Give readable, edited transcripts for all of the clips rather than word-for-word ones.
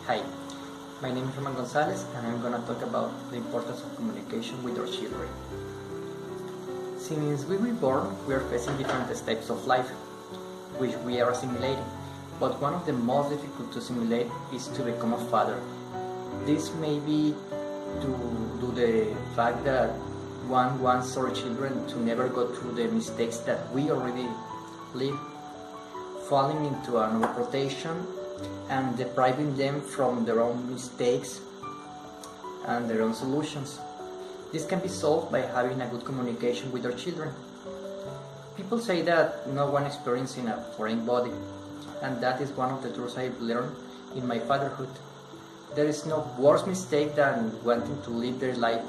Hi, my name is Roman Gonzalez and I'm gonna talk about the importance of communication with our children. Since we were born, we are facing different steps of life, which we are assimilating. But one of the most difficult to assimilate is to become a father. This may be due to the fact that one wants our children to never go through the mistakes that we already live, falling into an overprotection and depriving them from their own mistakes and their own solutions. This can be solved by having a good communication with our children. People say that no one experiencing a foreign body, and that is one of the truths I've learned in my fatherhood. There is no worse mistake than wanting to live their life.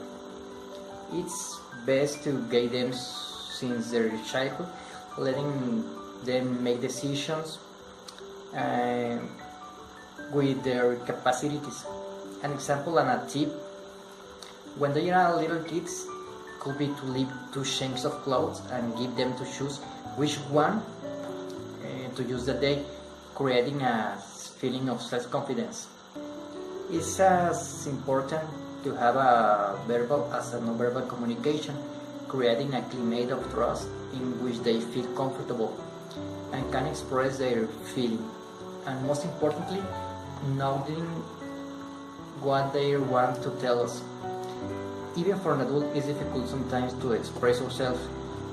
It's best to guide them since their childhood, letting them make decisions with their capacities. An example and a tip: when they are little kids, could be to leave 2 changes of clothes and give them to choose which one to use that day, creating a feeling of self-confidence. It's as important to have a verbal as a non-verbal communication, creating a climate of trust in which they feel comfortable and can express their feeling, and most importantly, knowing what they want to tell us. Even for an adult, it's difficult sometimes to express ourselves.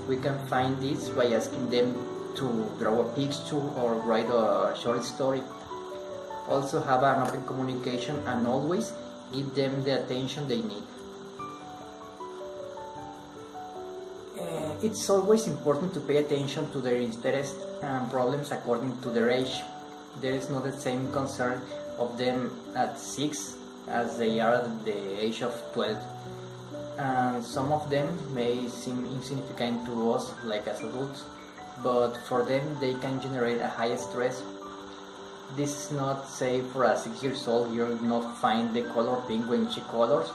We can find this by asking them to draw a picture or write a short story. Also have an open communication and always give them the attention they need. It's always important to pay attention to their interests and problems according to their age. There is not the same concern of them at 6 as they are at the age of 12. And some of them may seem insignificant to us like as adults, but for them they can generate a high stress. This is not say for a 6 years old you'll not find the color pink when she colors,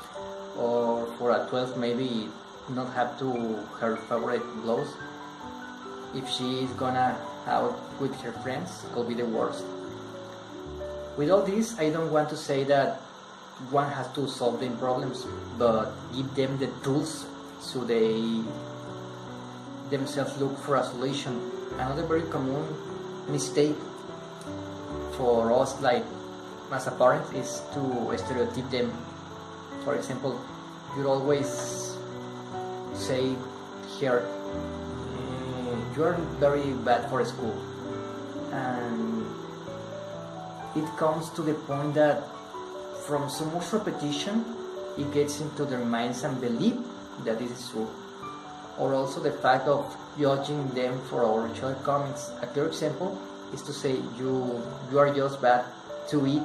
or for a 12 maybe not have to her favorite clothes. If she is gonna out with her friends, could be the worst. With all this, I don't want to say that one has to solve them problems, but give them the tools so they themselves look for a solution. Another very common mistake for us, like as a parent, is to stereotype them. For example, you always say here, you are very bad for school, and it comes to the point that from so much repetition it gets into their minds and believe that this is true. Or also the fact of judging them for our shortcomings. A clear example is to say you are just bad to eat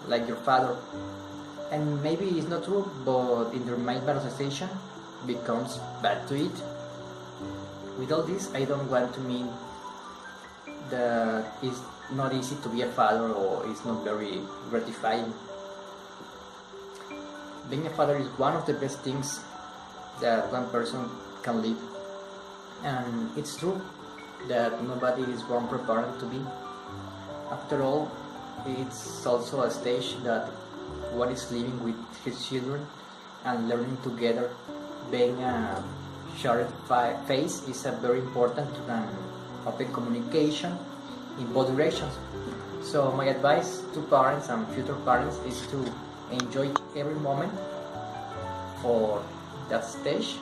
like your father, and maybe it's not true, but in their mind association becomes bad to eat. With all this, I don't want to mean that it's not easy to be a father or it's not very gratifying. Being a father is one of the best things that one person can live, and it's true that nobody is born prepared to be. After all, it's also a stage that one is living with his children and learning together. Being a shared phase is a very important to an open communication in both directions. So my advice to parents and future parents is to enjoy every moment for that stage